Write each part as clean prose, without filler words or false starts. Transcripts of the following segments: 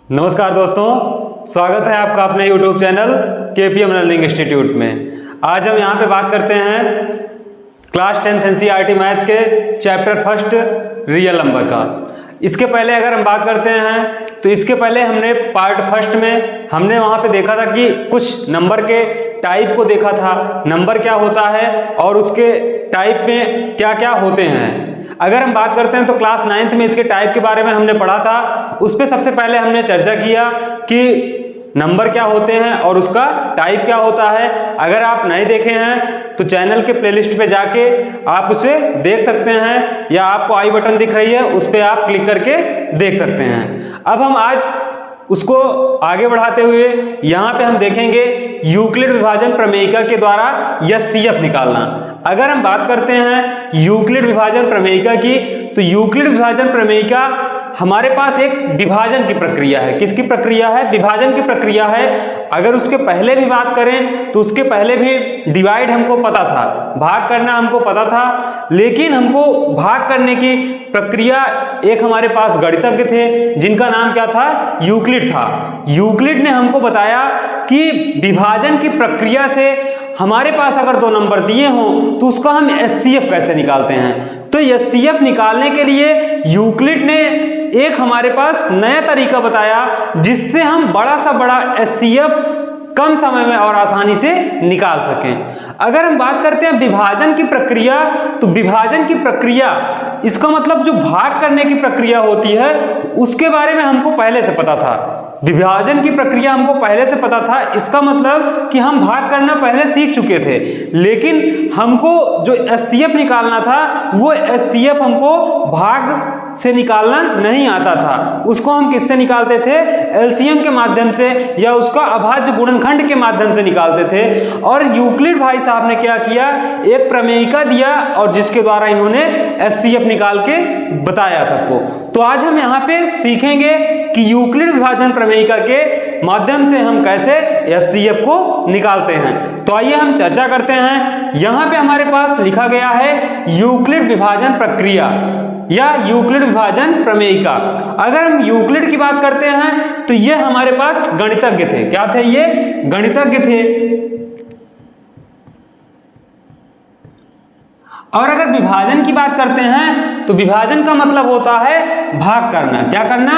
नमस्कार दोस्तों, स्वागत है आपका अपने YouTube channel KPM learning institute में। आज हम यहाँ पे बात करते हैं क्लास 10th NCERT मैथ के चैप्टर फर्स्ट रियल नंबर का। इसके पहले अगर हम बात करते हैं तो इसके पहले हमने पार्ट फर्स्ट में हमने वहाँ पे देखा था कि कुछ नंबर के टाइप को देखा था, नंबर क्या होता है और उसके टाइप में क्या क्या होते हैं। अगर हम बात करते हैं तो क्लास 9th में इसके टाइप के बारे में हमने पढ़ा था। उस पर सबसे पहले हमने चर्चा किया कि नंबर क्या होते हैं और उसका टाइप क्या होता है। अगर आप नहीं देखे हैं तो चैनल के प्लेलिस्ट पे जाके आप उसे देख सकते हैं या आपको आई बटन दिख रही है उस पर आप क्लिक करके देख सकते हैं। अब हम आज उसको आगे बढ़ाते हुए यहाँ पे हम देखेंगे यूक्लिड विभाजन प्रमेयिका के द्वारा एचसीएफ निकालना। अगर हम बात करते हैं यूक्लिड विभाजन प्रमेयिका की तो यूक्लिड विभाजन प्रमेयिका हमारे पास एक विभाजन की प्रक्रिया है। किसकी प्रक्रिया है? विभाजन की प्रक्रिया है। अगर उसके पहले भी बात करें तो उसके पहले भी डिवाइड हमको पता था, भाग करना हमको पता था, लेकिन हमको भाग करने की प्रक्रिया एक हमारे पास गणितज्ञ थे जिनका नाम क्या था? यूक्लिड था। यूक्लिड ने हमको बताया कि विभाजन की प्रक्रिया से हमारे पास अगर दो नंबर दिए हों तो उसका हम एचसीएफ कैसे निकालते हैं। तो एचसीएफ निकालने के लिए यूक्लिड ने एक हमारे पास नया तरीका बताया जिससे हम बड़ा सा बड़ा एचसीएफ कम समय में और आसानी से निकाल सकें। अगर हम बात करते हैं विभाजन की प्रक्रिया तो विभाजन की प्रक्रिया इसका मतलब जो भाग करने की प्रक्रिया होती है उसके बारे में हमको पहले से पता था। विभाजन की प्रक्रिया हमको पहले से पता था, इसका मतलब कि हम भाग करना पहले सीख चुके थे, लेकिन हमको जो एचसीएफ निकालना था वो एचसीएफ हमको भाग से निकालना नहीं आता था। उसको हम किससे निकालते थे? एलसीएम के माध्यम से या उसका अभाज्य गुणनखंड के माध्यम से निकालते थे। और यूक्लिड भाई साहब ने क्या किया? एक प्रमेयिका दिया और जिसके द्वारा इन्होंने एचसीएफ निकाल के बताया सबको। तो आज हम यहाँ पे सीखेंगे कि यूक्लिड विभाजन प्रमेयिका के माध्यम से हम कैसे एचसीएफ को निकालते हैं। तो आइए हम चर्चा करते हैं। यहाँ पे हमारे पास लिखा गया है यूक्लिड विभाजन प्रक्रिया या यूक्लिड विभाजन प्रमेयिका। अगर हम यूक्लिड की बात करते हैं तो ये हमारे पास गणितज्ञ थे। क्या थे? ये गणितज्ञ थे। और अगर विभाजन की बात करते हैं तो विभाजन का मतलब होता है भाग करना। क्या करना?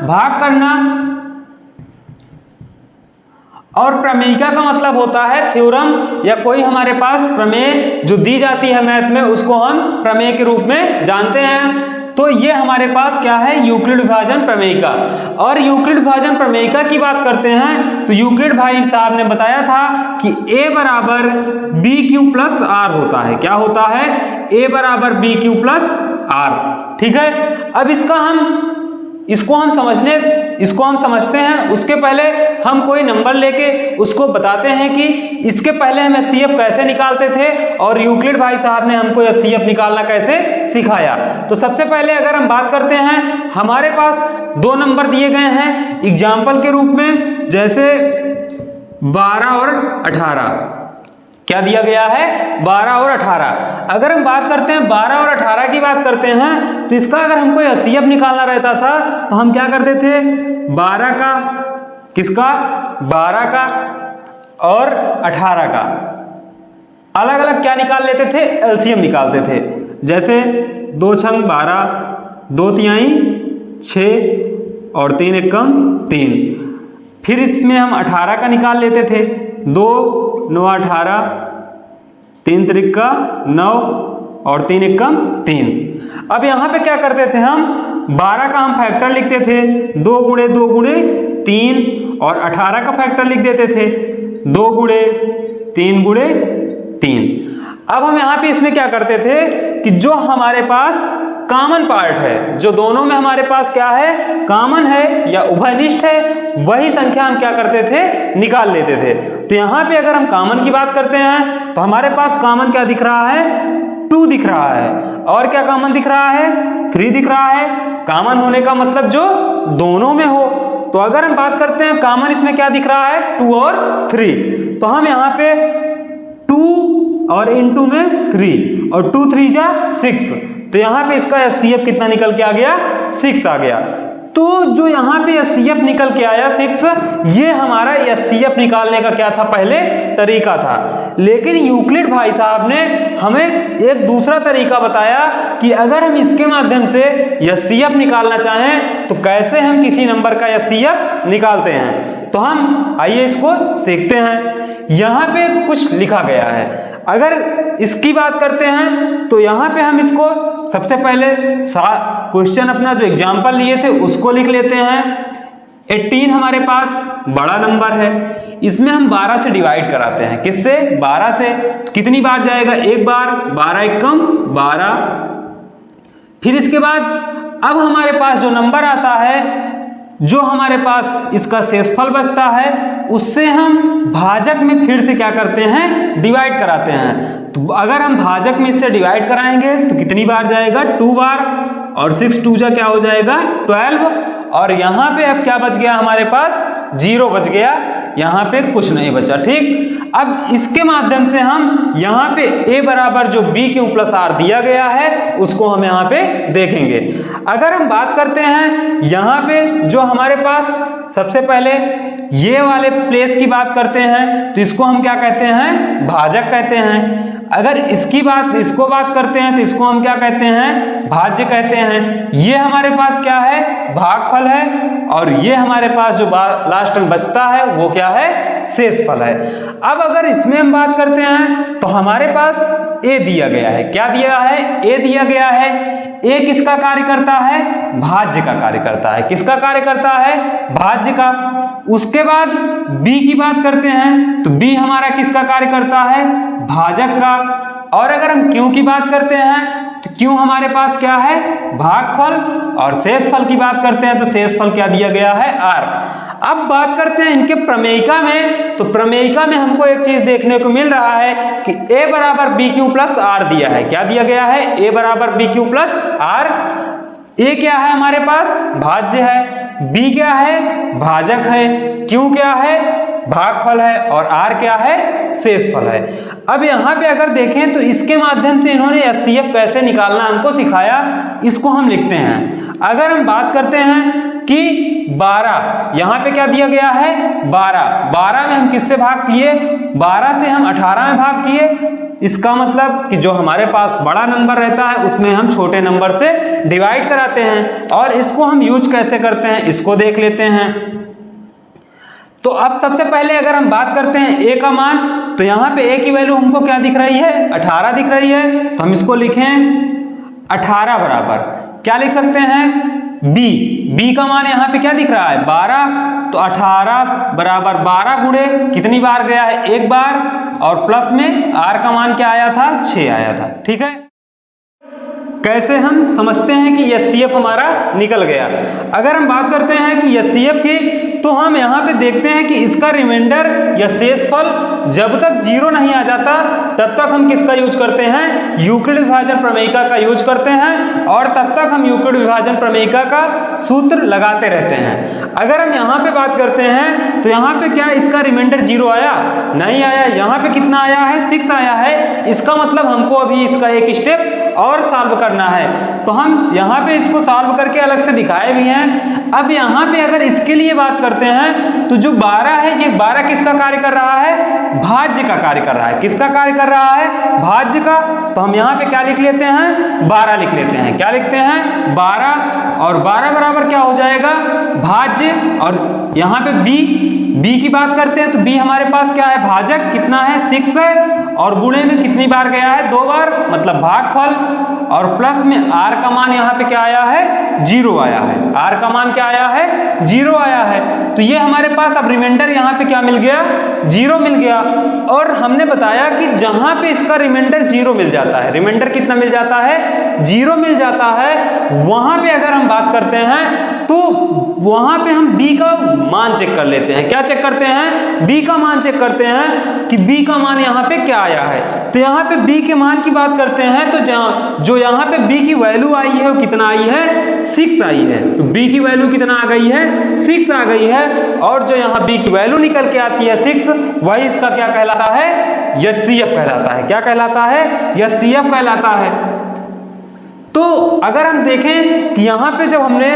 भाग करना। और प्रमेयिका का मतलब होता है थ्योरम या कोई हमारे पास प्रमेय जो दी जाती है मैथ में उसको हम प्रमेय के रूप में जानते हैं। तो ये हमारे पास क्या है? यूक्लिड विभाजन प्रमेयिका। और यूक्लिड विभाजन प्रमेयिका की बात करते हैं तो यूक्लिड भाई साहब ने बताया था कि a बराबर बी क्यू प्लस आर होता है। क्या होता है? a बराबर बी क्यू प्लस आर। ठीक है। अब इसको हम समझते हैं। उसके पहले हम कोई नंबर लेके उसको बताते हैं कि इसके पहले हम एचसीएफ कैसे निकालते थे और यूक्लिड भाई साहब ने हमको एचसीएफ निकालना कैसे सिखाया। तो सबसे पहले अगर हम बात करते हैं, हमारे पास दो नंबर दिए गए हैं एग्जाम्पल के रूप में, जैसे 12 और 18। क्या दिया गया है? 12 और 18। अगर हम बात करते हैं 12 और 18 की बात करते हैं तो इसका अगर हमको एचसीएफ निकालना रहता था तो हम क्या करते थे? 12 का, किसका? 12 का और 18 का अलग अलग क्या निकाल लेते थे? एलसीएम निकालते थे। जैसे 2 छंग 12, 2 तिहाई 6 और 3 एकम 3। फिर इसमें हम 18 का निकाल लेते थे। 2 9 18, 3 त्रिका 9 और 3 एकम 3। अब यहाँ पे क्या करते थे? हम 12 का हम फैक्टर लिखते थे 2 गुणे 2 गुणे 3 और 18 का फैक्टर लिख देते थे 2 गुणे 3 गुणे 3। अब हम यहाँ पे इसमें क्या करते थे कि जो हमारे पास कॉमन पार्ट है, जो दोनों में हमारे पास क्या है? कॉमन है या उभयनिष्ठ है, वही संख्या हम क्या करते थे? निकाल लेते थे। तो यहाँ पे अगर हम कॉमन की बात करते हैं तो हमारे पास कॉमन क्या दिख रहा है? 2 दिख रहा है। और क्या कॉमन दिख रहा है? 3 दिख रहा है। कॉमन होने का मतलब जो दोनों में हो। तो अगर हम बात करते हैं कॉमन इसमें क्या दिख रहा है? 2 और 3। तो हम यहाँ पे 2 और इनटू में 3 और 2 3 जा 6। तो यहाँ पे इसका एचसीएफ कितना निकल के आ गया? 6 आ गया। तो जो यहाँ पे HCF निकल के आया 6, ये हमारा HCF निकालने का क्या था, पहले तरीका था। लेकिन यूक्लिड भाई साहब ने हमें एक दूसरा तरीका बताया कि अगर हम इसके माध्यम से HCF निकालना चाहें तो कैसे हम किसी नंबर का HCF निकालते हैं। तो हम आइए इसको सीखते हैं। यहाँ पे कुछ लिखा गया है, अगर इसकी बात करते हैं तो यहाँ पे हम इसको सबसे पहले क्वेश्चन अपना जो एग्जाम्पल लिए थे उसको लिख लेते हैं। 18 हमारे पास बड़ा नंबर है, इसमें हम 12 से डिवाइड कराते हैं। किससे? 12 से। तो कितनी बार जाएगा? एक बार। 12 एकम 12। फिर इसके बाद अब हमारे पास जो नंबर आता है, जो हमारे पास इसका शेषफल बचता है, उससे हम भाजक में फिर से क्या करते हैं? डिवाइड कराते हैं। तो अगर हम भाजक में इससे डिवाइड कराएंगे तो कितनी बार जाएगा? 2 बार। और 6 2 जा क्या हो जाएगा? 12। और यहाँ पे अब क्या बच गया हमारे पास? 0 बच गया, यहाँ पे कुछ नहीं बचा। ठीक, अब इसके माध्यम से हम यहाँ पे a बराबर जो BQ प्लस R दिया गया है उसको हम यहाँ पे देखेंगे। अगर हम बात करते हैं यहाँ पे जो हमारे पास सबसे पहले ये वाले प्लेस की बात करते हैं तो इसको हम क्या कहते हैं? भाजक कहते हैं। अगर इसको बात करते हैं तो इसको हम क्या कहते हैं? भाज्य कहते हैं। ये हमारे पास क्या है? भागफल है। और ये हमारे पास जो लास्ट में बचता है वो क्या है? शेषफल है। अब अगर इसमें हम बात करते हैं तो हमारे पास a दिया गया है। क्या दिया है? a दिया गया है। a किसका कार्य करता है? भाज्य का कार्य करता है। किसका कार्य करता है? भाज्य का। उसके बाद b की बात करते हैं तो b हमारा किसका कार्य करता है? भाजक का। और अगर हम q की बात करते हैं तो q हमारे पास क्या है? भागफल। और शेषफल की बात करते हैं तो शेषफल क्या दिया गया है? r। अब बात करते हैं इनके प्रमेयिका में, तो प्रमेयिका में हमको एक चीज देखने को मिल रहा है कि a बराबर BQ प्लस R दिया है। क्या दिया गया है? a बराबर BQ प्लस R। a क्या है हमारे पास? भाज्य है। b क्या है? भाजक है। q क्या है? भागफल है। और r क्या है? शेषफल है। अब यहाँ पे अगर देखें तो इसके माध्यम से इन्होंने HCF कैसे निकालना हमको सिखाया, इसको हम लिखते हैं। अगर हम बात करते हैं कि 12, यहाँ पे क्या दिया गया है? 12 में हम किससे भाग किए? 12 से हम 18 में भाग किए। इसका मतलब कि जो हमारे पास बड़ा नंबर रहता है उसमें हम छोटे नंबर से डिवाइड कराते हैं। और इसको हम यूज कैसे करते हैं इसको देख लेते हैं। तो अब सबसे पहले अगर हम बात करते हैं a का मान, तो यहाँ पे a की वैल्यू हमको क्या दिख रही है? 18 दिख रही है। तो हम इसको लिखें 18 बराबर क्या लिख सकते हैं? b का मान यहाँ पे क्या दिख रहा है? 12। तो 18 बराबर 12 गुणे कितनी बार गया है? एक बार। और प्लस में r का मान क्या आया था? 6 आया था। ठीक है, कैसे हम समझते हैं कि HCF हमारा निकल गया। अगर हम बात करते हैं कि HCF की, तो हम यहाँ पे देखते हैं कि इसका रिमाइंडर या शेषफल जब तक 0 नहीं आ जाता तब तक हम किसका यूज करते हैं? यूक्लिड विभाजन प्रमेयिका का यूज करते हैं। और तब तक हम यूक्लिड विभाजन प्रमेयिका का सूत्र लगाते रहते हैं। अगर हम यहाँ पे बात करते हैं तो यहाँ पे क्या इसका रिमाइंडर 0 आया? नहीं आया। यहाँ पे कितना आया है? 6 आया है। इसका मतलब हमको अभी इसका एक स्टेप और सॉल्व करना है। तो हम यहाँ पे इसको सॉल्व करके अलग से दिखाए भी हैं। अब यहाँ पे अगर इसके लिए बात करते हैं तो जो 12 है, ये 12 किसका कार्य कर रहा है? भाज्य का कार्य कर रहा है। किसका कार्य कर रहा है? भाज्य का। तो हम यहाँ पे क्या लिख लेते हैं? 12 लिख लेते हैं। क्या लिखते हैं? 12। और 12 बराबर क्या हो जाएगा? भाज्य। और यहाँ पे b की बात करते हैं तो b हमारे पास क्या है? भाजक। कितना है? 6 है। और गुणे में कितनी बार गया है? 2 बार, मतलब भागफल। और प्लस में r का मान यहाँ पे क्या आया है? 0 आया है। r का मान क्या आया है? 0 आया है। तो ये हमारे पास अब रिमाइंडर यहाँ पे क्या मिल गया? 0 मिल गया। और हमने बताया कि जहां पे इसका रिमाइंडर 0 मिल जाता है, रिमाइंडर कितना मिल जाता है? 0 मिल जाता है, वहां पे अगर हम बात करते हैं तो वहां पे हम b का मान चेक कर लेते हैं। क्या चेक करते हैं? b का मान चेक करते हैं कि b का मान यहाँ पे क्या आया है। तो यहाँ पे b के मान की बात करते हैं तो जो यहाँ पे b की वैल्यू आई है वो कितना आई है? 6 आई है। तो b की वैल्यू कितना आ गई है? 6 आ गई है। और जो यहाँ b की वैल्यू निकल के आती है 6, वही इसका क्या कहलाता है? HCF कहलाता है। क्या कहलाता है? HCF कहलाता है। तो अगर हम देखें कि यहाँ पे जब हमने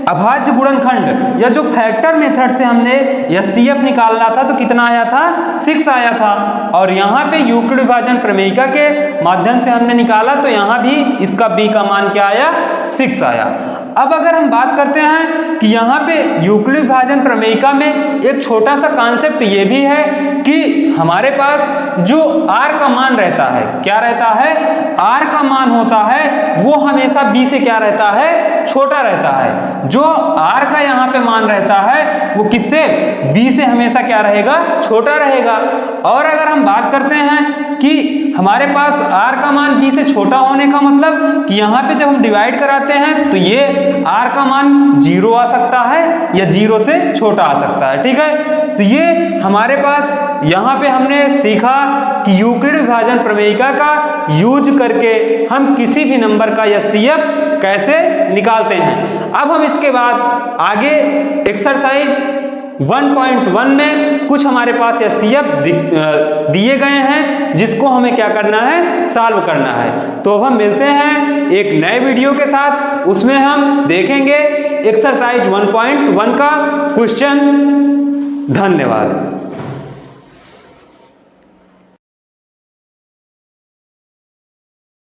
अभाज्य गुणनखंड या जो फैक्टर मेथड से हमने एचसीएफ निकालना था तो कितना आया था 6 आया था, और यहाँ पे यूक्लिड विभाजन प्रमेयिका के माध्यम से हमने निकाला तो यहाँ भी इसका बी का मान क्या आया 6 आया। अब अगर हम बात करते हैं कि यहाँ पे यूक्लिड विभाजन प्रमेयिका में एक छोटा सा कॉन्सेप्ट ये भी है कि हमारे पास जो r का मान रहता है, क्या रहता है, r का मान होता है वो हमेशा b से क्या रहता है, छोटा रहता है। जो r का यहाँ पे मान रहता है वो किससे, b से हमेशा क्या रहेगा, छोटा रहेगा। और अगर हम बात करते हैं कि हमारे पास r का मान b से छोटा होने का मतलब कि यहाँ पे जब हम डिवाइड कराते हैं तो ये r का मान 0 आ सकता है या 0 से छोटा आ सकता है, ठीक है। तो ये हमारे पास यहाँ पे हमने सीखा कि यूक्लिड विभाजन प्रमेयिका का यूज करके हम किसी भी नंबर का एचसीएफ कैसे निकालते हैं। अब हम इसके बाद आगे एक्सरसाइज 1.1 में कुछ हमारे पास एचसीएफ दिए गए हैं जिसको हमें क्या करना है, सॉल्व करना है। तो अब हम मिलते हैं एक नए वीडियो के साथ, उसमें हम देखेंगे एक्सरसाइज 1.1 का क्वेश्चन। धन्यवाद।